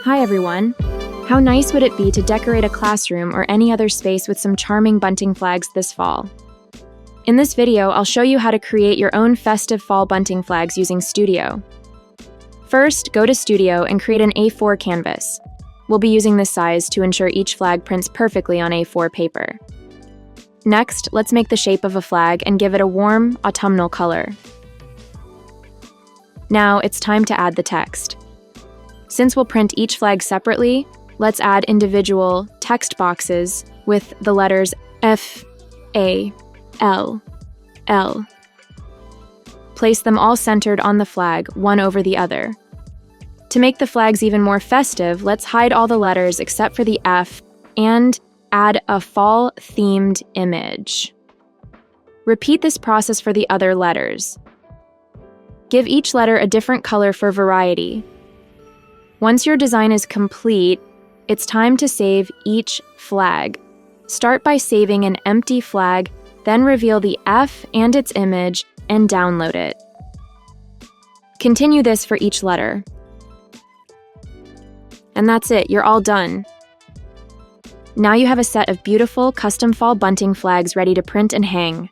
Hi everyone! How nice would it be to decorate a classroom or any other space with some charming bunting flags this fall? In this video, I'll show you how to create your own festive fall bunting flags using Studio. First, go to Studio and create an A4 canvas. We'll be using this size to ensure each flag prints perfectly on A4 paper. Next, let's make the shape of a flag and give it a warm, autumnal color. Now it's time to add the text. Since we'll print each flag separately, let's add individual text boxes with the letters F, A, L, L. Place them all centered on the flag, one over the other. To make the flags even more festive, let's hide all the letters except for the F and add a fall-themed image. Repeat this process for the other letters. Give each letter a different color for variety. Once your design is complete, it's time to save each flag. Start by saving an empty flag, then reveal the F and its image and download it. Continue this for each letter. And that's it, you're all done. Now you have a set of beautiful custom fall bunting flags ready to print and hang.